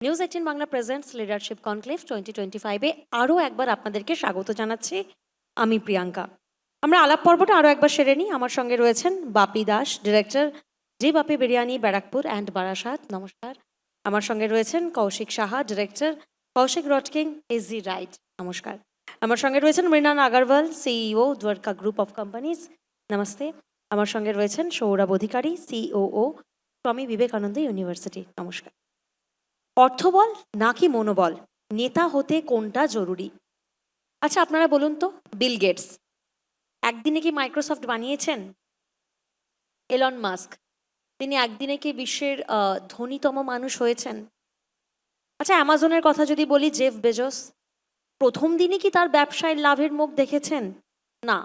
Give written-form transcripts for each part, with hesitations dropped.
News 18 Bangla presents leadership conclave 2025-এ আরও একবার আপনাদেরকে স্বাগত জানাচ্ছি। আমি প্রিয়াঙ্কা। আমরা আলাপ পর্বটা আরও একবার সেরে নিই। আমার সঙ্গে রয়েছেন Bapi Das, director, G Bapi Biryani, Barrackpore and Barasat. নমস্কার। আমার সঙ্গে রয়েছেন কৌশিক সাহা, ডিরেক্টর, কৌশিক রটকিং, এসজি রাইড। নমস্কার। আমার সঙ্গে রয়েছেন Mrinal Agarwal, CEO, Dwarka group of companies. নমস্তে। আমার সঙ্গে রয়েছেন সৌরভ অধিকারী, সিওও, স্বামী বিবেকানন্দ ইউনিভার্সিটি। নমস্কার। অর্থবল নাকি মনোবল, নেতা হতে কোনটা জরুরি? আচ্ছা, আপনারা বলুন তো, বিল গেটস একদিনে কি মাইক্রোসফট বানিয়েছেন? এলন মাস্ক তিনি একদিনে কি বিশ্বের ধনীতম মানুষ হয়েছেন? আচ্ছা, অ্যামাজনের কথা যদি বলি, জেফ বেজোস প্রথম দিনই কি তার ব্যবসায় লাভের মুখ দেখেছেন? না,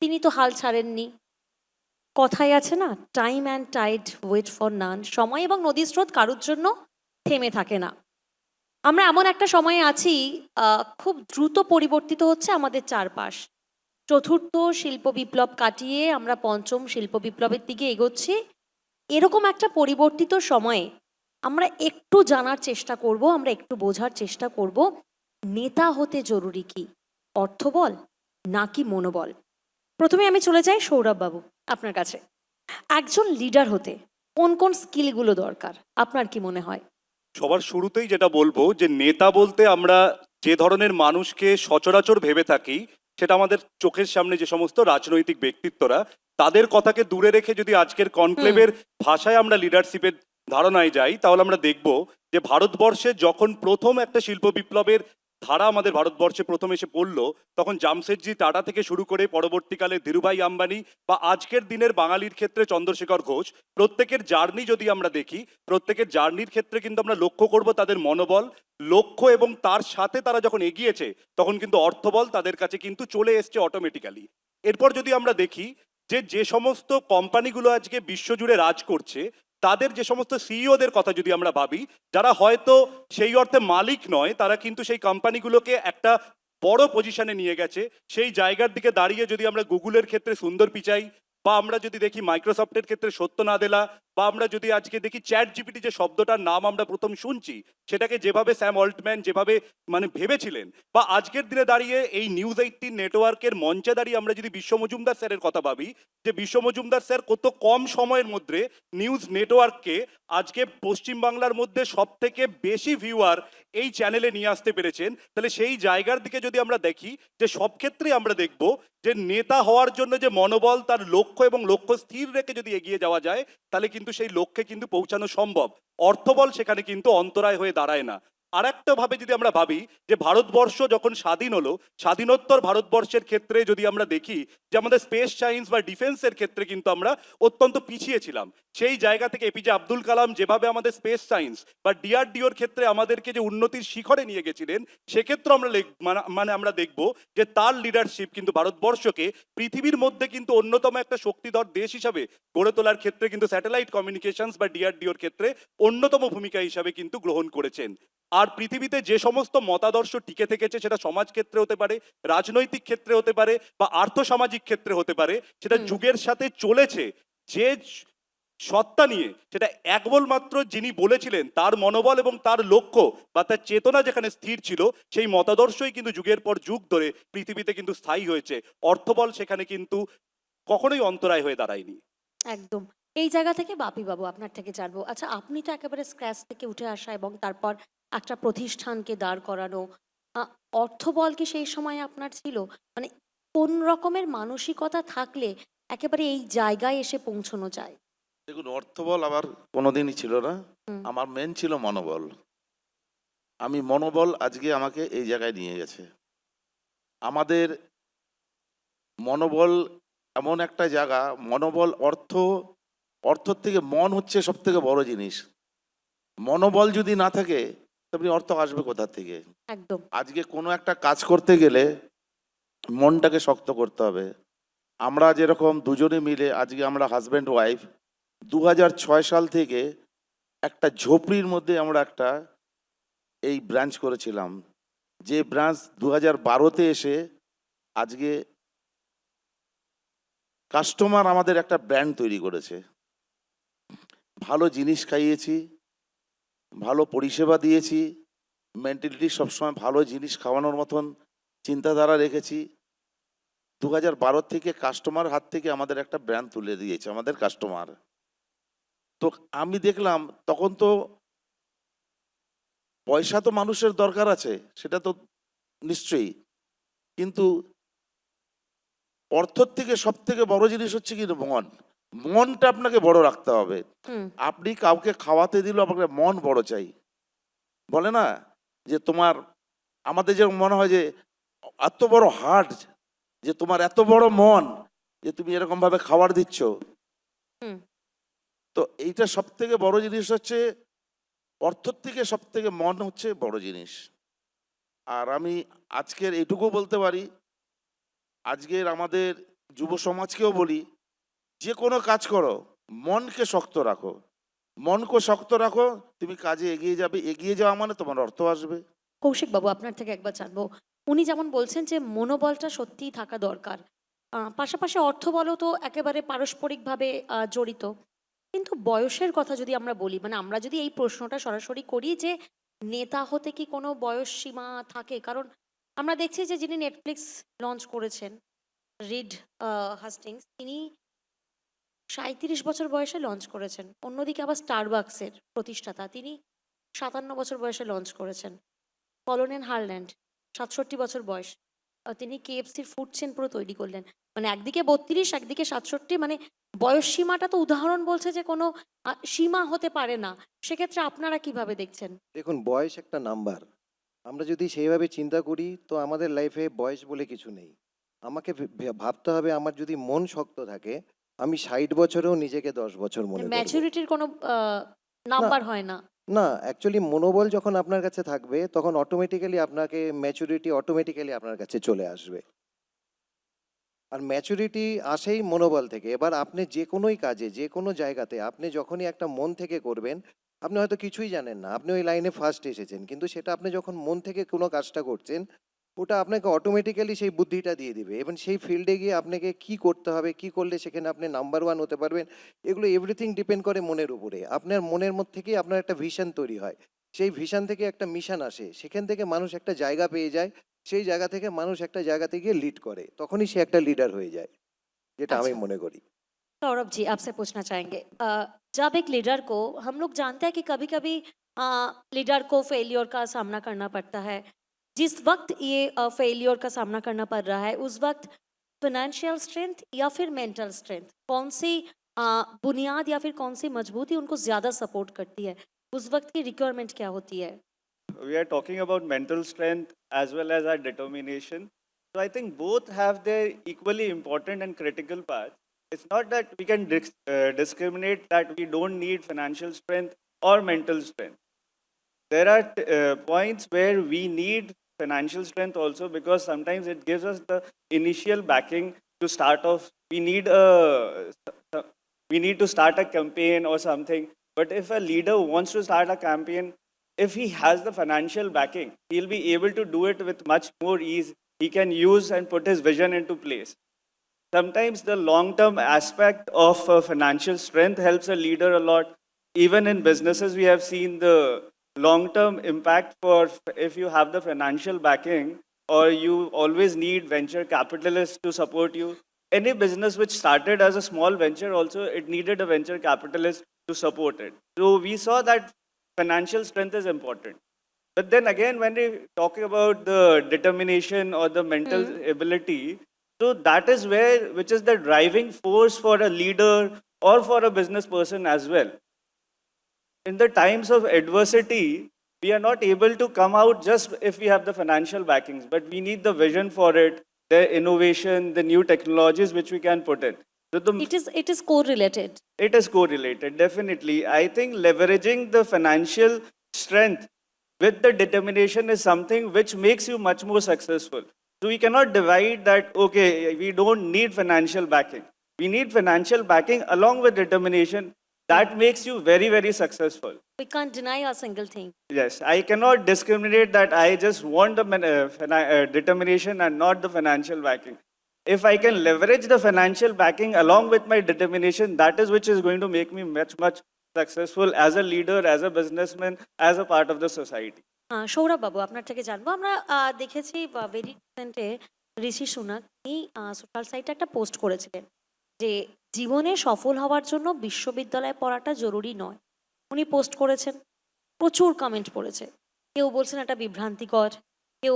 তিনি তো হাল ছাড়েননি। কথাই আছে না, time and tide wait for none, সময় এবং নদীর স্রোত কারুর জন্য থেমে থাকে না। আমরা এমন একটা সময়ে আছি, খুব দ্রুত পরিবর্তিত হচ্ছে আমাদের চারপাশ। চতুর্থ শিল্প বিপ্লব কাটিয়ে আমরা পঞ্চম শিল্প বিপ্লবের দিকে এগোচ্ছি। এরকম একটা পরিবর্তিত সময়ে আমরা একটু জানার চেষ্টা করব, আমরা একটু বোঝার চেষ্টা করব, নেতা হতে জরুরি কি, অর্থবল নাকি মনোবল? প্রথমে আমি চলে যাই সৌরভ বাবু আপনার কাছে। একজন লিডার হতে কোন কোন স্কিলগুলো দরকার আপনার কি মনে হয়? সবার শুরুতেই যেটা বলবো যে নেতা বলতে আমরা যে ধরনের মানুষকে সচরাচর ভেবে থাকি সেটা আমাদের চোখের সামনে যে সমস্ত রাজনৈতিক ব্যক্তিত্বরা, তাদের কথাকে দূরে রেখে যদি আজকের কনক্লেভের ভাষায় আমরা লিডারশিপের ধারণায় যাই, তাহলে আমরা দেখব যে ভারতবর্ষে যখন প্রথম একটা শিল্প বিপ্লবের ধারা আমাদের ভারতবর্ষে প্রথম এসে পড়লো, তখন জামশেদজি টাটা থেকে শুরু করে পরবর্তীকালে ধীরুভাই আম্বানি বা আজকের দিনের বাঙালির ক্ষেত্রে চন্দ্রশেখর ঘোষ, প্রত্যেকের জার্নি যদি আমরা দেখি, প্রত্যেকের জার্নির ক্ষেত্রে কিন্তু আমরা লক্ষ্য করব তাদের মনোবল, লক্ষ্য এবং তার সাথে তারা যখন এগিয়েছে তখন কিন্তু অর্থবল তাদের কাছে কিন্তু চলে এসছে অটোমেটিক্যালি। এরপর যদি আমরা দেখি যে যে সমস্ত কোম্পানিগুলো আজকে বিশ্বজুড়ে রাজ করছে, তাদের যে সমস্ত সিইওদের কথা যদি আমরা ভাবি, যারা হয়তো সেই অর্থে মালিক নয়, তারা কিন্তু সেই কোম্পানিগুলোকে একটা বড় পজিশনে নিয়ে গেছে। সেই জায়গার দিকে দাঁড়িয়ে যদি আমরা গুগলের ক্ষেত্রে সুন্দর পিচাই, বা আমরা যদি দেখি মাইক্রোসফটের ক্ষেত্রে সত্য নাদেলা, বা আমরা যদি আজকে দেখি চ্যাট জিপিটি, যে শব্দটার নাম আমরা প্রথম শুনছি, সেটাকে যেভাবে স্যাম অল্টম্যান যেভাবে ভেবেছিলেন, বা আজকের দিনে দাঁড়িয়ে এই নিউজ 18 নেটওয়ার্কের মঞ্চে দাঁড়িয়ে আমরা যদি বিশ্ব মজুমদার স্যারের কথা ভাবি, যে বিশ্ব মজুমদার স্যার কত কম সময়ের মধ্যে নিউজ নেটওয়ার্ককে আজকে পশ্চিমবাংলার মধ্যে সব থেকে বেশি ভিউয়ার এই চ্যানেলে নিয়ে আসতে পেরেছেন, তাহলে সেই জায়গার দিকে যদি আমরা দেখি, যে সব ক্ষেত্রেই আমরা দেখব যে নেতা হওয়ার জন্য যে মনোবল, তার লক্ষ্য এবং লক্ষ্য স্থির রেখে যদি এগিয়ে যাওয়া যায়, তাহলে কিন্তু সেই লক্ষ্যে কিন্তু পৌঁছানো সম্ভব। অর্থবল সেখানে কিন্তু অন্তরায় হয়ে দাঁড়ায় না। আর একটা ভাবে যদি আমরা ভাবি যে ভারতবর্ষ যখন স্বাধীন হলো, স্বাধীনোত্তর ভারতবর্ষের ক্ষেত্রে যদি আমরা দেখি যে আমাদের স্পেস সায়েন্স বা ডিফেন্সের ক্ষেত্রে কিন্তু আমরা অত্যন্ত পিছিয়ে ছিলাম। সেই জায়গা থেকে এপিজে আব্দুল কালাম যেভাবে আমাদের স্পেস সায়েন্স বা ডিআরডিওর ক্ষেত্রে আমাদেরকে যে উন্নতির শিখরে নিয়ে গেছিলেন, সেক্ষেত্রে আমরা আমরা দেখব যে তার লিডারশিপ কিন্তু ভারতবর্ষকে পৃথিবীর মধ্যে কিন্তু অন্যতম একটা শক্তিধর দেশ হিসাবে গড়ে তোলার ক্ষেত্রে কিন্তু স্যাটেলাইট কমিউনিকেশনস বা ডিআরডিওর ক্ষেত্রে অন্যতম ভূমিকা হিসাবে কিন্তু গ্রহণ করেছেন। আর পৃথিবীতে যে সমস্ত মতাদর্শ টিকে থেকেছে, সেটা সমাজ ক্ষেত্রে হতে পারে, রাজনৈতিক ক্ষেত্রে হতে পারে, বা আর্থসামাজিক ক্ষেত্রে হতে পারে, সেটা যুগের সাথে চলেছে। যে সত্তা নিয়ে সেটা একবল যিনি বলেছিলেন, তার মনোবল এবং তার লক্ষ্য বা তার চেতনা যেখানে স্থির ছিল, সেই মতাদর্শই কিন্তু যুগের পর যুগ ধরে পৃথিবীতে কিন্তু স্থায়ী হয়েছে। অর্থবল সেখানে কিন্তু কখনোই অন্তরায় হয়ে দাঁড়ায়নি। একদম। এই জায়গা থেকে বাপি বাবু আপনার থেকে জানবো। আচ্ছা, আপনি তো একেবারে স্ক্র্যাচ থেকে উঠে আসা এবং তারপর একটা প্রতিষ্ঠানকে দাঁড় করানো। আ অর্থবল কি সেই সময় আপনার ছিল? মানে কোন রকমের মানসিকতা থাকলে একেবারে এই জায়গায় এসে পৌঁছানো যায়? দেখুন, অর্থবল আমার কোনোদিনই ছিল না। হুম, আমার মেন ছিল মনোবল। মনোবল আজকে আমাকে এই জায়গায় নিয়ে গেছে। আমাদের মনোবল এমন একটা জায়গা, মনোবল অর্থর থেকে মন হচ্ছে সব থেকে বড় জিনিস। মনোবল যদি না থাকে, আপনি অর্থ আসবে কোথা থেকে? একদম। আজকে কোনো একটা কাজ করতে গেলে মনটাকে শক্ত করতে হবে। আমরা যেরকম দুজনে মিলে আজকে আমরা হাজব্যান্ড ওয়াইফ, 2006 সাল থেকে একটা ঝোপড়ির মধ্যে আমরা একটা এই ব্রাঞ্চ করেছিলাম, যে ব্রাঞ্চ 2012-তে এসে আজকে কাস্টমার আমাদের একটা ব্র্যান্ড তৈরি করেছে। ভালো জিনিস খাইয়েছি, ভালো কাস্টমার আমাদের একটা ব্র্যান্ড তৈরি করেছে। আজকে কাস্টমার আমাদের একটা ব্র্যান্ড তৈরি করেছে। আজকে কাস্টমার আমাদের একটা ব্র্যান্ড তৈরি করেছে। ভালো জিনিস খাইয়েছি, ভালো কাস্টমার আমাদের একটা ব্র্যান্ড তৈরি করেছে। ভালো পরিষেবা দিয়েছি, মেন্টালিটি সবসময় ভালো জিনিস খাওয়ানোর মতন চিন্তাধারা রেখেছি। 2012 থেকে কাস্টমার হাত থেকে আমাদের একটা ব্র্যান্ড তুলে দিয়েছে আমাদের কাস্টমার। তো আমি দেখলাম তখন তো পয়সা তো মানুষের দরকার আছে, সেটা তো নিশ্চয়ই, কিন্তু অর্থর থেকে সব থেকে বড় জিনিস হচ্ছে কি মন। মনটা আপনাকে বড় রাখতে হবে। হুম আপনি কাউকে খাওয়াতে দিলেও আপনাকে মন বড় চাই। বলে না যে তোমার, আমাদের যেরকম মনে হয় যে এত বড় হার্ট, যে তোমার এত বড় মন যে তুমি এরকম ভাবে খাবার দিচ্ছ। হুম তো এইটা সব থেকে বড় জিনিস হচ্ছে, অর্থর থেকে সব থেকে মন হচ্ছে বড় জিনিস। আর আমি আজকের এইটুকু বলতে পারি, আজকের আমাদের যুব সমাজকেও বলি, যে কোনো কাজ করো মনকে শক্ত রাখো। মনকে শক্ত রাখো, তুমি কাজে এগিয়ে যাবে। এগিয়ে যাওয়া মানে তোমার অর্থ আসবে। কৌশিক বাবু আপনার থেকে একবার জানবো, উনি যেমন বলছেন যে মনোবলটা সত্যিই থাকা দরকার, পাশাপাশি অর্থবলও তো একেবারে পারস্পরিকভাবে জড়িত। কিন্তু বয়সের কথা যদি আমরা বলি, মানে আমরা যদি এই প্রশ্নটা সরাসরি করি যে নেতা হতে কি কোনো বয়স সীমা থাকে? কারণ আমরা দেখছি যে যিনি নেটফ্লিক্স লঞ্চ করেছেন, রিড হাস্টিংস, তিনি ৩৭ বছর বয়সে লঞ্চ করেছেন। অন্যদিকে আবার স্টারবাকসের প্রতিষ্ঠাতা, তিনি ৫৭ বছর বয়সে লঞ্চ করেছেন। কলোনেল হারল্যান্ড ৬৭ বছর বয়স, তিনি কেএফসির ফুড চেন পুরো তৈরি করলেন। মানে একদিকে ৩২, একদিকে ৬৭, মানে বয়স সীমাটা তো উদাহরণ বলছে যে কোনো সীমা হতে পারে না। সেক্ষেত্রে আপনারা কিভাবে দেখছেন? দেখুন, বয়স একটা নাম্বার। আমরা যদি সেইভাবে চিন্তা করি তো আমাদের লাইফে বয়স বলে কিছু নেই। আমাকে ভাবতে হবে, আমার যদি মন শক্ত থাকে আমি ৬০ বছরেও নিজেকে ১০ বছর মনে করব। ম্যাচুরিটির কোনো না, নাম্বার হয় না। না, অ্যাকচুয়ালি মনোবল যখন আপনার কাছে থাকবে তখন অটোমেটিক্যালি আপনাকে ম্যাচুরিটি অটোমেটিক্যালি আপনার কাছে চলে আসবে। আর ম্যাচুরিটি আসেই মনোবল থেকে। এবার আপনি যে কোনোই কাজে, যে কোনো জায়গাতে আপনি যখনই একটা মন থেকে করবেন, আপনি হয়তো কিছুই জানেন না, আপনি ওই লাইনে ফার্স্ট এসেছেন, কিন্তু সেটা আপনি যখন মন থেকে কোনো কাজটা করছেন, ওটা আপনাকে অটোমেটিক্যালি সেই বুদ্ধিটা দিয়ে দিবে এবং সেই ফিল্ডে গিয়ে আপনাকে কি করতে হবে, কি করলে সেখানে আপনি নাম্বার ওয়ান হতে পারবেন, এগুলো এভরিথিং ডিপেন্ড করে মনের উপরে। আপনার মনের মধ্যে থেকেই আপনার একটা ভিশন তৈরি হয়, সেই ভিশন থেকে একটা মিশন আসে, সেখান থেকে মানুষ একটা জায়গা পেয়ে যায়, সেই জায়গা থেকে মানুষ একটা জায়গাতে গিয়ে লিড করে, তখনই সে একটা লিডার হয়ে যায়, যেটা আমি আচ্ছা। মনে করি। सौरभ जी आपसे पूछना चाहेंगे, जब एक लीडर को, हम लोग जानते हैं कि कभी कभी लीडर को फेलियर का सामना करना पड़ता है, जिस वक्त ये फेलियर का सामना करना पड़ रहा है उस वक्त फाइनेंशियल स्ट्रेंथ या फिर मेंटल स्ट्रेंथ, कौन सी बुनियाद या फिर कौन सी मजबूती उनको ज़्यादा सपोर्ट करती है? उस वक्त की रिक्वायरमेंट क्या होती है? We are talking about mental strength as well as our determination. So I think both have their equally important and critical parts. It's not that we can discriminate that we don't need financial strength or mental strength. There are points where we need financial strength also, because sometimes it gives us the initial backing to start off. We need to start a campaign or something. But if a leader wants to start a campaign, if he has the financial backing, he'll be able to do it with much more ease. He can use and put his vision into place. Sometimes the long-term aspect of financial strength helps a leader a lot. Even in businesses, we have seen the long-term impact for if you have the financial backing, or you always need venture capitalists to support you. Any business which started as a small venture also, it needed a venture capitalist to support it. So we saw that financial strength is important. But then again, when we talk about the determination or the mental ability, so that is which is the driving force for a leader or for a business person as well. In the times of adversity, we are not able to come out just if we have the financial backings, but we need the vision for it, the innovation, the new technologies which we can put in. So It is correlated. it is correlated, definitely. I think leveraging the financial strength with the determination is something which makes you much more successful. So we cannot divide that, okay, we don't need financial backing. We need financial backing along with determination. That makes you very, very successful. We can't deny a single thing. Yes, I cannot discriminate that I just want the determination and not the financial backing. If I can leverage the financial backing along with my determination, that is which is going to make me much, much successful as a leader, as a businessman, as a part of the society. Sourav বাবু আপনার থেকে জানবো আমরা দেখেছি very রিসেন্টে ঋষি Sunak তিনি social সাইটে একটা post করেছিলেন যে জীবনে সফল হওয়ার জন্য বিশ্ববিদ্যালয়ে পড়াটা জরুরি নয়। উনি পোস্ট করেছেন, প্রচুর কমেন্ট পড়েছে, কেউ বলছেন এটা বিভ্রান্তিকর, কেউ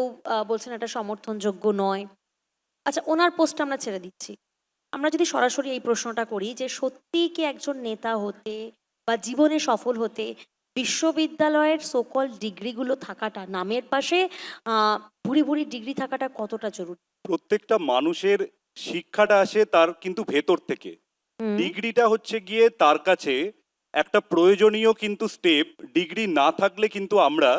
বলছেন এটা সমর্থনযোগ্য নয়। আচ্ছা, ওনার পোস্ট আমরা ছেড়ে দিচ্ছি, আমরা যদি সরাসরি এই প্রশ্নটা করি যে সত্যিই কি একজন নেতা হতে বা জীবনে সফল হতে বিশ্ববিদ্যালয়ের সোকল ডিগ্রিগুলো থাকাটা, নামের পাশে ভুরি ভুরি ডিগ্রি থাকাটা কতটা জরুরি? প্রত্যেকটা মানুষের শিক্ষাটা আসে তার কিন্তু ভেতর থেকে। হুম, ডিগ্রিটা হচ্ছে গিয়ে তার কাছে একটা প্রয়োজনীয় কিন্তু স্টেপ। ডিগ্রি না থাকলে কিন্তু আমরা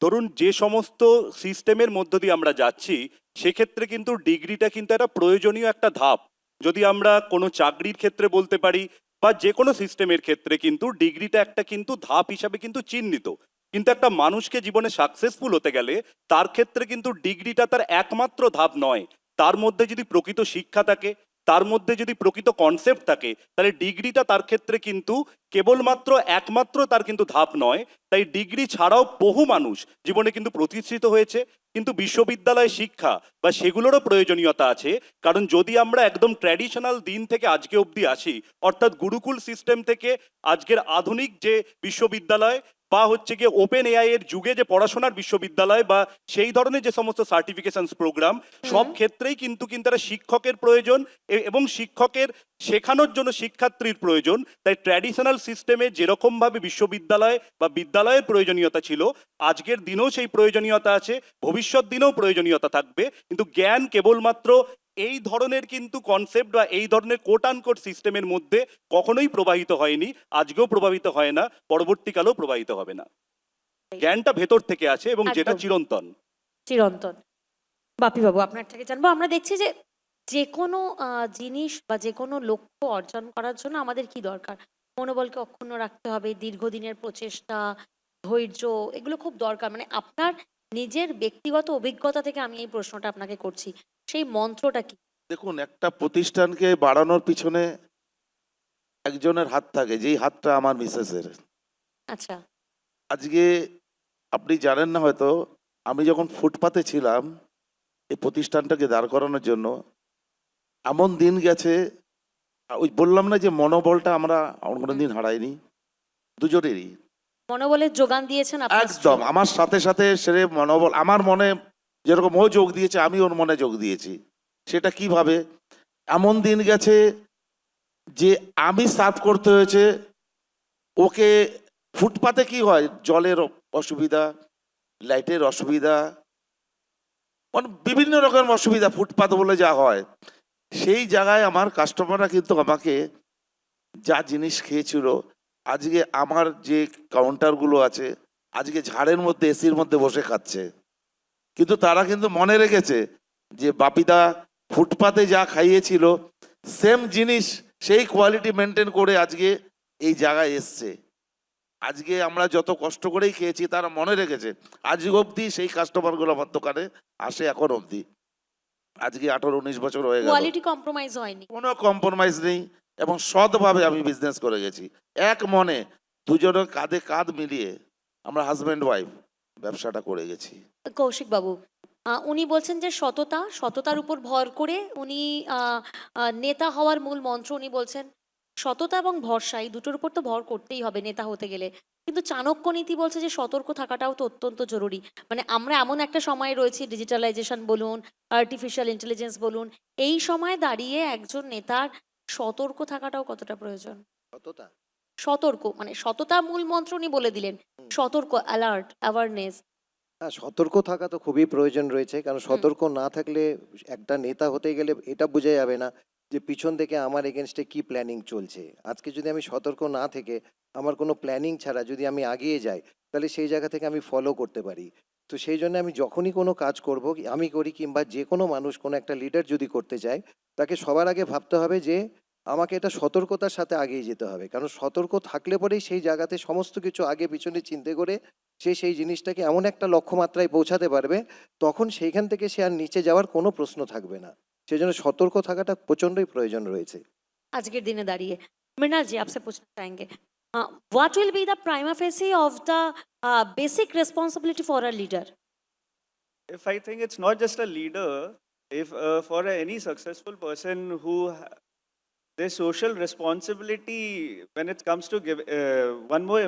ধরুন যে সমস্ত সিস্টেমের মধ্য দিয়ে আমরা যাচ্ছি সেক্ষেত্রে কিন্তু ডিগ্রিটা কিন্তু একটা প্রয়োজনীয় একটা ধাপ। যদি আমরা কোনো চাকরির ক্ষেত্রে বলতে পারি বা যে কোনো সিস্টেমের ক্ষেত্রে কিন্তু ডিগ্রিটা একটা কিন্তু ধাপ হিসাবে কিন্তু চিহ্নিত। কিন্তু একটা মানুষকে জীবনে সাকসেসফুল হতে গেলে তার ক্ষেত্রে কিন্তু ডিগ্রিটা তার একমাত্র ধাপ নয়। তার মধ্যে যদি প্রকৃত শিক্ষা থাকে, তার মধ্যে যদি প্রকৃত কনসেপ্ট থাকে, তাহলে ডিগ্রিটা তার ক্ষেত্রে কিন্তু কেবলমাত্র একমাত্র তার কিন্তু ধাপ নয়। তাই ডিগ্রি ছাড়াও বহু মানুষ জীবনে কিন্তু প্রতিষ্ঠিত হয়েছে, কিন্তু বিশ্ববিদ্যালয় শিক্ষা বা সেগুলোরও প্রয়োজনীয়তা আছে। কারণ যদি আমরা একদম ট্র্যাডিশনাল দিন থেকে আজকে অবধি আসি, অর্থাৎ গুরুকুল সিস্টেম থেকে আজকের আধুনিক যে বিশ্ববিদ্যালয় বা হচ্ছে গিয়ে ওপেন এআই এর যুগে যে পড়াশোনার বিশ্ববিদ্যালয় বা সেই ধরনের যে সমস্ত সার্টিফিকেশনস প্রোগ্রাম, সব ক্ষেত্রেই কিন্তু একটা শিক্ষকের প্রয়োজন এবং শিক্ষকের শেখানোর জন্য শিক্ষার্থীর প্রয়োজন। তাই ট্র্যাডিশনাল সিস্টেমে যেরকমভাবে বিশ্ববিদ্যালয় বা বিদ্যালয়ের প্রয়োজনীয়তা ছিল, আজকের দিনেও সেই প্রয়োজনীয়তা আছে, ভবিষ্যৎ দিনেও প্রয়োজনীয়তা থাকবে। কিন্তু জ্ঞান কেবলমাত্র এই ধরনের কিন্তু কনসেপ্ট বা এই ধরনের কোট আনকোট সিস্টেমের মধ্যে কখনোই প্রবাহিত হয়নি, আজকেও প্রভাবিত হয় না, পরবর্তীকালেও প্রবাহিত হবে না। জ্ঞানটা ভেতর থেকে আছে এবং যেটা একদম। চিরন্তন। চিরন্তন। বাপি বাবু আপনার থেকে জানবো, আমরা দেখছি যে যে কোনো জিনিস বা যে কোনো লক্ষ্য অর্জন করার জন্য আমাদের কি দরকার? মনোবলকে অক্ষুণ্ণ রাখতে হবে, দীর্ঘদিনের প্রচেষ্টা, ধৈর্য, এগুলো খুব দরকার। মানে আপনার নিজের ব্যক্তিগত অভিজ্ঞতা থেকে আমি এই প্রশ্নটা আপনাকে করছি, সেই মন্ত্রটা কি? দেখুন, একটা প্রতিষ্ঠানকে বাড়ানোর পিছনে একজনের হাত থাকে, যেই হাতটা আমার মিসেসের। আচ্ছা। আজকে আপনি জানেন না হয়তো, আমি যখন ফুটপাতে ছিলাম এই প্রতিষ্ঠানটাকে দাঁড় করানোর জন্য, এমন দিন গেছে, ওই বললাম না যে মনোবলটা আমরা কোনোদিন হারাইনি, দুজনেরই। মনোবলের যোগান দিয়েছেন আপনার স্ত্রী। একদম আমার সাথে সাথে সে মনোবল আমার মনে যেরকম ও যোগ দিয়েছে, আমি ওর মনে যোগ দিয়েছি। সেটা কিভাবে? এমন দিন গেছে যে আমি সার্ভ করতে হয়েছে ওকে। ফুটপাতে কি হয়, জলের অসুবিধা, লাইটের অসুবিধা, মানে বিভিন্ন রকম অসুবিধা ফুটপাত বলে যা হয়। সেই জায়গায় আমার কাস্টমাররা কিন্তু আমাকে যা জিনিস খেয়েছিল, আজকে আমার যে কাউন্টারগুলো আছে আজকে ঝাড়ের মধ্যে এসির মধ্যে বসে খাচ্ছে। কিন্তু তারা কিন্তু মনে রেখেছে যে বাপিদা ফুটপাতে যা খাইয়েছিল সেম জিনিস সেই কোয়ালিটি মেনটেন করে আজকে এই জায়গায় এসছে। আজকে আমরা যত কষ্ট করেই খেয়েছি তারা মনে রেখেছে। আজ অবধি সেই কাস্টমারগুলো আমার দোকানে আসে এখন অবধি। আজকে 18-19 বছর হয়ে গেল, কোয়ালিটি কম্প্রোমাইজ হয়নি। কোনো কম্প্রোমাইজ নেই এবং সৎভাবে আমি বিজনেস করে গেছি। এক মনে দুজনের কাঁধে কাঁধ মিলিয়ে আমরা হাজব্যান্ড ওয়াইফ ব্যবসাটা করে গেছি। কৌশিক বাবু, উনি বলছেন যে সততার উপর ভর করে উনি নেতা হওয়ার মূল মন্ত্র উনি বলছেন সততা এবং ভরসা, এই দুটোর উপর তো ভর করতেই হবে নেতা হতে গেলে। কিন্তু চাণক্য নীতি বলছে যে সতর্ক থাকাটাও তো অত্যন্ত জরুরি। মানে আমরা এমন একটা সময় রয়েছি, ডিজিটালাইজেশন বলুন, আর্টিফিশিয়াল ইন্টেলিজেন্স বলুন, এই সময় দাঁড়িয়ে একজন নেতার সতর্ক থাকাটাও কতটা প্রয়োজন? কতটা? সতর্ক, মানে সততা মূল মন্ত্র উনি বলে দিলেন, সতর্ক, অ্যালার্ট, অ্যাওয়ারনেস। হ্যাঁ, সতর্ক থাকা তো খুবই প্রয়োজন রয়েছে, কারণ সতর্ক না থাকলে একটা নেতা হতে গেলে এটা বোঝা যাবে না যে পিছন থেকে আমার এগেনস্টে কি প্ল্যানিং চলছে। আজকে যদি আমি সতর্ক না থেকে আমার কোনো প্ল্যানিং ছাড়া যদি আমি এগিয়ে যাই, তাহলে সেই জায়গা থেকে আমি ফলো করতে পারি। তো সেই জন্য আমি যখনই কোনো কাজ করব, আমি করি কিংবা যে কোনো মানুষ কোনো একটা লিডার যদি করতে চায়, তাকে সবার আগে ভাবতে হবে যে আমাকে এটা সতর্কতার সাথে এগিয়ে যেতে হবে। কারণ সতর্ক থাকলে পরেই সেই জায়গাতে সমস্ত কিছু আগে পিছনে চিন্তা করে সে সেই জিনিসটাকে এমন একটা লক্ষ্যমাত্রায় পৌঁছাতে পারবে, তখন সেইখান থেকে সে আর নিচে যাওয়ার কোনো প্রশ্ন থাকবে না। সেই জন্য সতর্ক থাকাটা প্রচণ্ডই প্রয়োজন রয়েছে। आज के दिन दाঁড়িয়ে মৃণাল जी आपसे पूछना चाहेंगे। What will be the prima facie of the basic responsibility for a leader? If I think it's not just a leader, if for any successful person who their social responsibility when it comes to give one more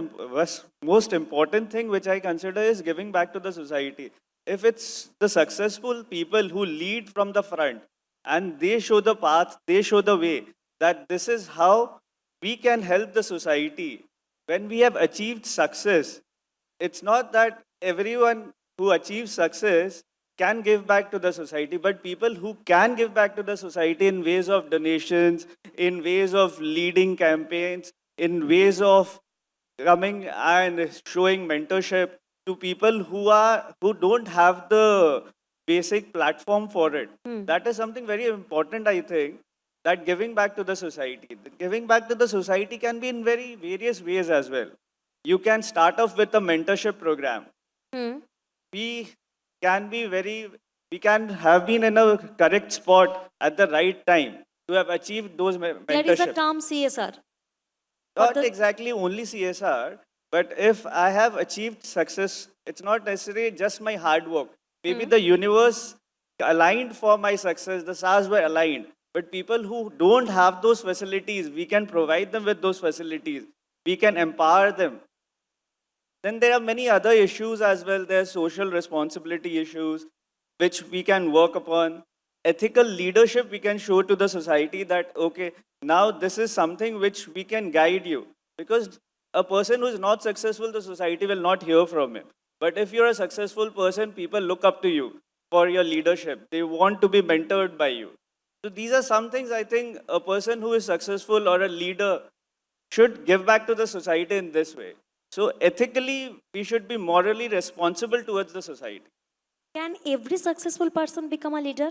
most important thing which I consider is giving back to the society. If it's the successful people who lead from the front and they show the path, they show the way that this is how we can help the society. When we have achieved success, it's not that everyone who achieves success can give back to the society, but people who can give back to the society in ways of donations, in ways of leading campaigns, in ways of coming and showing mentorship to people who don't have the basic platform for it. That is something very important, I think, that giving back to the society. Giving back to the society can be in very various ways as well. You can start off with a mentorship program. Hmm. We can have been in a correct spot at the right time to have achieved those There is a mentorship. term CSR. Not the- exactly only CSR, but if I have achieved success, it's not necessarily just my hard work. Maybe the universe aligned for my success, the stars were aligned. But people who don't have those facilities, we can provide them with those facilities. We can empower them. Then there are many other issues as well. There are social responsibility issues which we can work upon. Ethical leadership we can show to the society that, okay, now this is something which we can guide you. Because a person who is not successful, the society will not hear from him. But if you're a successful person, people look up to you for your leadership. They want to be mentored by you. So these are some things I think a person who is successful or a leader should give back to the society in this way. So ethically, we should be morally responsible towards the society. Can every successful person become a leader?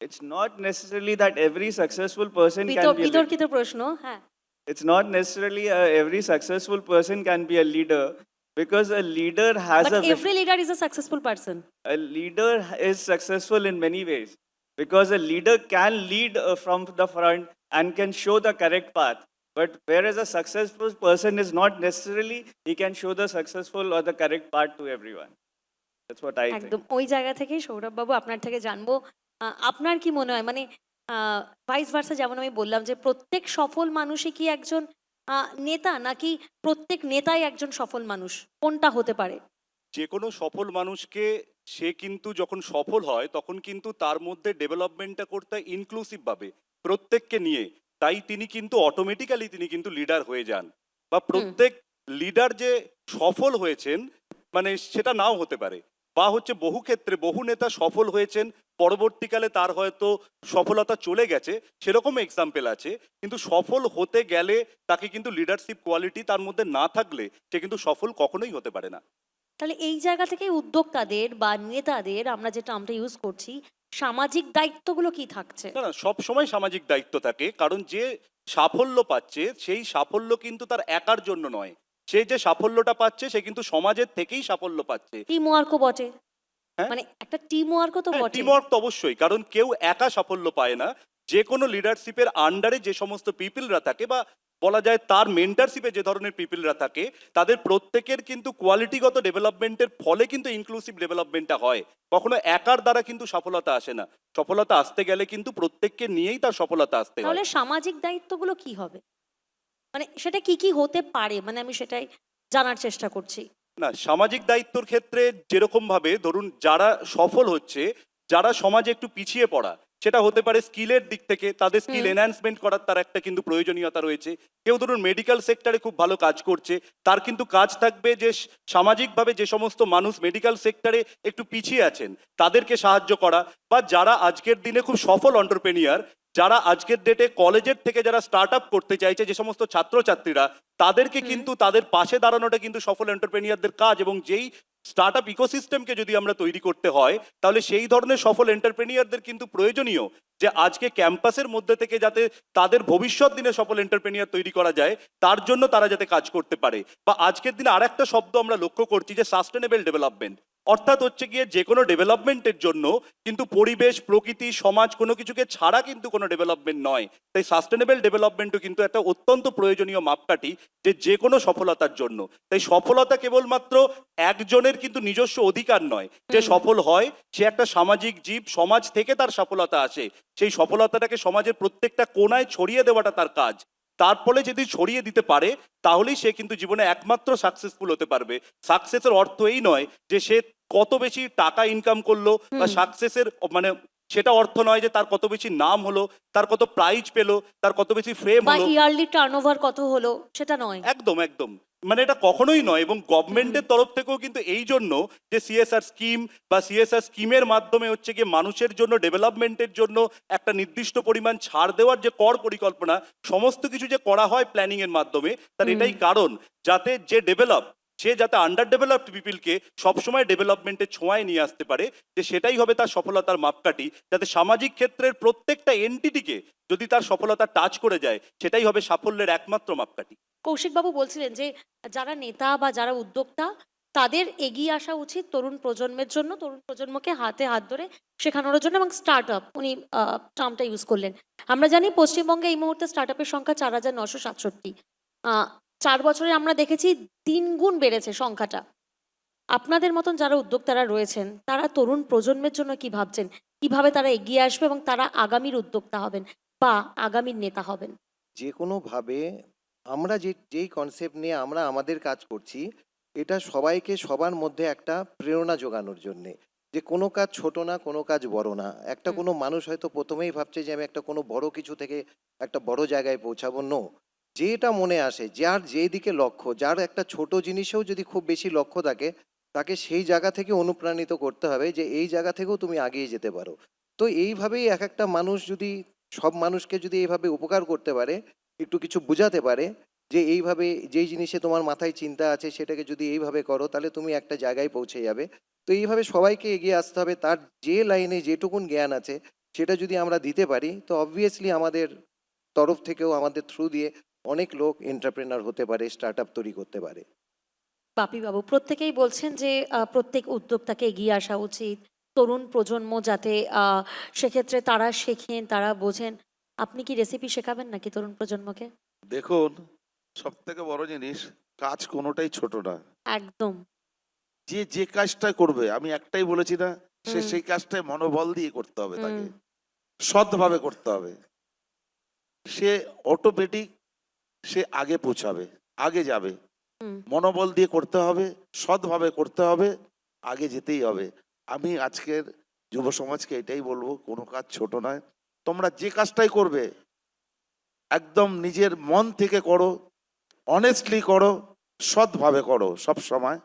It's not necessarily that every successful person can be a leader. বিতর্কিত প্রশ্ন, হ্যাঁ। It's not necessarily every successful person can be a leader because a leader has But a every leader is a successful person. A leader is successful in many ways because a leader can lead from the front and can show the correct path. But whereas a successful person is not necessarily, he can show the successful or the correct path to everyone. That's what I think. একদম ওই জায়গা থেকেই সৌরভ বাবু আপনার থেকে জানবো আপনার কি মনে হয় মানে ভাইস ভার্সা যেমন আমি বললাম যে প্রত্যেক সফল মানুষই কি একজন নেতা নাকি প্রত্যেক নেতাই একজন সফল মানুষ কোনটা হতে পারে? যে কোনো সফল মানুষকে সে কিন্তু যখন সফল হয় তখন কিন্তু তার মধ্যে ডেভেলপমেন্টটা করতে ইনক্লুসিভ ভাবে প্রত্যেককে নিয়ে, তাই তিনি কিন্তু অটোমেটিক্যালি তিনি কিন্তু লিডার হয়ে যান। বা প্রত্যেক লিডার যে সফল হয়েছেন মানে সেটা নাও হতে পারে, বা হচ্ছে বহু ক্ষেত্রে বহু নেতা সফল হয়েছেন পরবর্তীকালে তার হয়তো সফলতা চলে গেছে, সেরকম এক্সাম্পল আছে। কিন্তু সফল হতে গেলে তাকে কিন্তু লিডারশিপ কোয়ালিটি তার মধ্যে না থাকলে সে কিন্তু সফল কখনোই হতে পারে না। তাহলে এই জায়গা থেকে উদ্যোক্তাদের বা নেতাদের আমরা যেটা আমরা ইউজ করছি সামাজিক দায়িত্বগুলো কি থাকছে? না না, সব সময় সামাজিক দায়িত্ব থাকে, কারণ যে সাফল্য পাচ্ছে সেই সাফল্য কিন্তু তার একার জন্য নয়। সে যে সাফল্যটা পাচ্ছে সে কিন্তু সমাজের থেকেই সাফল্য পাচ্ছে। টিম ওয়ার্কও বটে, হ্যাঁ? মানে একটা টিম ওয়ার্কও তো বটে। টিম ওয়ার্ক তো অবশ্যই, কারণ কেউ একা সাফল্য পায় না। যে কোনো লিডারশিপের আন্ডারে যে সমস্ত পিপলরা থাকে বা বলা যায় তার মেন্টারশিপে যে ধরনের পিপলরা থাকে তাদের প্রত্যেকের কিন্তু কোয়ালিটিগত ডেভেলপমেন্টের ফলে কিন্তু ইনক্লুসিভ ডেভেলপমেন্টটা হয়। কখনো একার দ্বারা কিন্তু সফলতা আসে না। সফলতা আসতে গেলে কিন্তু প্রত্যেককে নিয়েই তার সফলতা আসতে হয়। তাহলে সামাজিক দায়িত্বগুলো কি হবে, মানে সেটা কি কি হতে পারে, মানে আমি সেটাই জানার চেষ্টা করছি। না, সামাজিক দায়িত্বর ক্ষেত্রে যেরকম ভাবে ধরুন যারা সফল হচ্ছে, যারা সমাজে একটু পিছিয়ে পড়া, সেটা হতে পারে স্কিলের দিক থেকে তাদের স্কিল এনহ্যান্সমেন্ট করার তার একটা কিন্তু প্রয়োজনীয়তা রয়েছে। কেউ ধরুন মেডিকেল সেক্টরে খুব ভালো কাজ করছে, তার কিন্তু কাজ থাকবে যে সামাজিকভাবে যে সমস্ত মানুষ মেডিকেল সেক্টরে একটু পিছিয়ে আছেন তাদেরকে সাহায্য করা। বা যারা আজকের দিনে খুব সফল এন্টারপ্রেনিয়ার, যারা আজকের ডেটে কলেজের থেকে যারা স্টার্ট আপ করতে চাইছে, যে সমস্ত ছাত্রছাত্রীরা, তাদেরকে কিন্তু তাদের পাশে দাঁড়ানোটা কিন্তু সফল এন্টারপ্রেনিয়ারদের কাজ। এবং যেই স্টার্ট আপ ইকোসিস্টেমকে যদি আমরা তৈরি করতে হয় তাহলে সেই ধরনের সফল এন্টারপ্রেনিয়ারদের কিন্তু প্রয়োজনীয় যে আজকে ক্যাম্পাসের মধ্যে থেকে যাতে তাদের ভবিষ্যৎ দিনে সফল এন্টারপ্রেনিয়ার তৈরি করা যায়, তার জন্য তারা যাতে কাজ করতে পারে। বা আজকের দিনে আরেকটা শব্দ আমরা লক্ষ্য করছি যে সাস্টেনেবল ডেভেলপমেন্ট, অর্থাৎ হচ্ছে গিয়ে যে কোনো ডেভেলপমেন্টের জন্য কিন্তু পরিবেশ, প্রকৃতি, সমাজ কোনো কিছুকে ছাড়া কিন্তু কোনো ডেভেলপমেন্ট নয়। তাই সাস্টেনেবল ডেভেলপমেন্টও কিন্তু একটা অত্যন্ত প্রয়োজনীয় মাপকাঠি যে কোনো সফলতার জন্য। তাই সফলতা কেবলমাত্র একজনের কিন্তু নিজস্ব অধিকার নয়। যে সফল হয় সে একটা সামাজিক জীব, সমাজ থেকে তার সফলতা আসে, সেই সফলতাটাকে সমাজের প্রত্যেকটা কোণায় ছড়িয়ে দেওয়াটা তার কাজ। তার ফলে যদি ছড়িয়ে দিতে পারে তাহলেই সে কিন্তু জীবনে একমাত্র সাকসেসফুল হতে পারবে। সাকসেসের অর্থ এই নয় যে সে কত বেশি টাকা ইনকাম করলো, বা সাকসেসের মানে সেটা অর্থ নয় যে তার কত বেশি নাম হলো, তার কত প্রাইজ পেলো, তার কত বেশি ফেম বা হলো। ইয়ারলি টার্নওভার কত হলো সেটা নয়। একদম একদম, মানে এটা কখনোই নয়। এবং গভর্নমেন্টের তরফ থেকেও কিন্তু এই জন্য যে সিএসআর স্কিম বা সিএসআর স্কিমের মাধ্যমে হচ্ছে গিয়ে মানুষের জন্য, ডেভেলপমেন্টের জন্য একটা নির্দিষ্ট পরিমাণ ছাড় দেওয়ার যে কর পরিকল্পনা, সমস্ত কিছু যে করা হয় প্ল্যানিং এর মাধ্যমে, তার এটাই কারণ যাতে যে ডেভেলপ, সে যাতে আন্ডার ডেভেলপড পিপিলকে সবসময় ডেভেলপমেন্টের ছোঁয়ায় নিয়ে আসতে পারে, যে সেটাই হবে তার সফলতার মাপকাঠি। যাতে সামাজিক ক্ষেত্রের প্রত্যেকটা এন্টিটিকে যদি তার সফলতা টাচ করে যায়, সেটাই হবে সাফল্যের একমাত্র মাপকাঠি। কৌশিকবাবু বলছিলেন যে যারা নেতা বা যারা উদ্যোক্তা, তাদের এগিয়ে আসা উচিত তরুণ প্রজন্মের জন্য, তরুণ প্রজন্মকে হাতে হাত ধরে শেখানোর জন্য, এবং স্টার্ট আপ, উনি টার্মটা ইউজ করলেন। আমরা জানি পশ্চিমবঙ্গে এই মুহূর্তে স্টার্ট আপের সংখ্যা 4,967। 4 বছরে আমরা দেখেছি 3 গুণ বেড়েছে সংখ্যাটা। আপনাদের মতন যারা উদ্যোক্তারা রয়েছেন, তারা তরুণ প্রজন্মের জন্য কি ভাবছেন? কিভাবে তারা এগিয়ে আসবে এবং তারা আগামীর উদ্যোক্তা হবেন বা আগামীর নেতা হবেন? যে কোনোভাবে আমরা যেই কনসেপ্ট নিয়ে আমরা আমাদের কাজ করছি, এটা সবাইকে সবার মধ্যে একটা প্রেরণা জোগানোর জন্যে, যে কোনো কাজ ছোট না, কোনো কাজ বড় না। একটা কোনো মানুষ হয়তো প্রথমেই ভাবছে যে আমি একটা কোনো বড় কিছু থেকে একটা বড় জায়গায় পৌঁছাবো। নো, যেটা মনে আসে, যার যেই দিকে লক্ষ্য, যার একটা ছোট জিনিসেও যদি খুব বেশি লক্ষ্য থাকে, তাকে সেই জায়গা থেকে অনুপ্রাণিত করতে হবে যে এই জায়গা থেকেও তুমি এগিয়ে যেতে পারো। তো এইভাবেই এক একটা মানুষ যদি সব মানুষকে যদি এইভাবে উপকার করতে পারে, একটু কিছু বোঝাতে পারে যে এইভাবে যেই জিনিসে তোমার মাথায় চিন্তা আছে সেটাকে যদি এইভাবে করো তাহলে তুমি একটা জায়গায় পৌঁছে যাবে। তো এইভাবে সবাইকে এগিয়ে আসতে হবে। তার যে লাইনে যেটুকুন জ্ঞান আছে সেটা যদি আমরা দিতে পারি, তো অবভিয়াসলি আমাদের তরফ থেকেও, আমাদের থ্রু দিয়ে অনেক লোক এন্টারপ্রেনার হতে পারে, স্টার্ট আপ তৈরি করতে পারে। বাপিবাবু প্রত্যেকেই বলছেন যে প্রত্যেক উদ্যোক্তাকে এগিয়ে আসা উচিত, তরুণ প্রজন্ম যাতে সেক্ষেত্রে তারা শেখেন, তারা বোঝেন। আপনি কি রেসিপি শেখাবেন নাকি তরুণ প্রজন্মকে? দেখুন, সব থেকে বড় জিনিস, কাজ কোনোটাই ছোট না। একদম। যে কাজটা করবে, আমি একটাই বলেছি না, সে হুম। সেই কাজটাই মনোবল দিয়ে করতে হবে, তাকে হুম। সৎভাবে করতে হবে। সে অটোমেটিক সে আগে পৌঁছাবে, আগে যাবে। হুম। মনোবল দিয়ে করতে হবে, সৎভাবে করতে হবে, আগে যেতেই হবে। আমি আজকের যুব সমাজকে এটাই বলবো, কোনো কাজ ছোট নয়। তোমরা যে কাজটাই করবে একদম নিজের মন থেকে করো, অনেস্টলি করো, সৎভাবে করো, সব সময়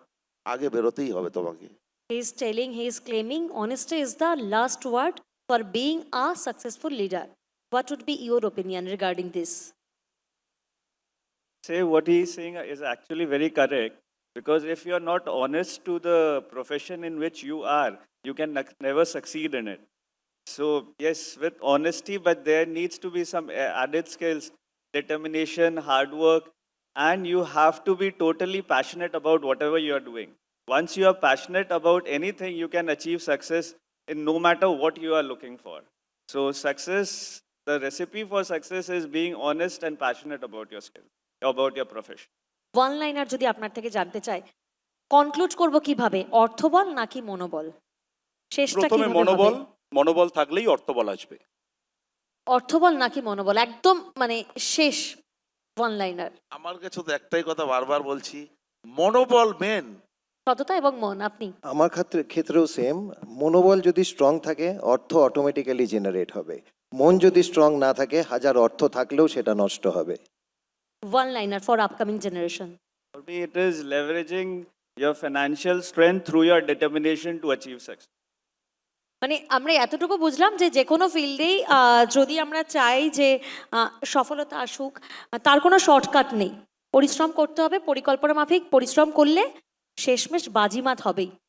আগে বেরোতেই হবে তোমাকে। He is telling, he is claiming honesty is the last word for being a successful leader. What would be your opinion regarding this? Say what he is saying is actually very correct, because if you are not honest to the profession in which you are, you can never succeed in it. So yes, with honesty, but there needs to be some added skills, determination, hard work, and you have to be totally passionate about whatever you are doing. Once you are passionate about anything, you can achieve success in no matter what you are looking for. So success, the recipe for success is being honest and passionate about your skills, about your profession. One liner যদি আপনার থেকে জানতে চাই, conclude করব কিভাবে, অর্থবল নাকি মনোবল? শেষটা প্রথমে কিভাবে মনোবল, হবে? মনোবল থাকলেই অর্থবল আসবে। অর্থবল নাকি মনোবল, একদম মানে শেষ ওয়ান লাইনার। আমার কাছে তো একটাই কথা বারবার বলছি, মনোবল মেন। সততা এবং মন। আপনি? আমার ক্ষেত্রেও সেম। মনোবল যদি স্ট্রং থাকে, অর্থ অটোমেটিক্যালি জেনারেট হবে। মন যদি স্ট্রং না থাকে, হাজার অর্থ থাকলেও সেটা নষ্ট হবে। One liner for upcoming generation. For me, it is leveraging your financial strength through your determination to achieve success. মানে আমরা এতটুকু বুঝলাম যে যে কোনো ফিল্ডেই যদি আমরা চাই যে সফলতা আসুক, তার কোনো শর্টকাট নেই। পরিশ্রম করতে হবে, পরিকল্পনা মাফিক পরিশ্রম করলে শেষমেশ বাজিমাত হবেই।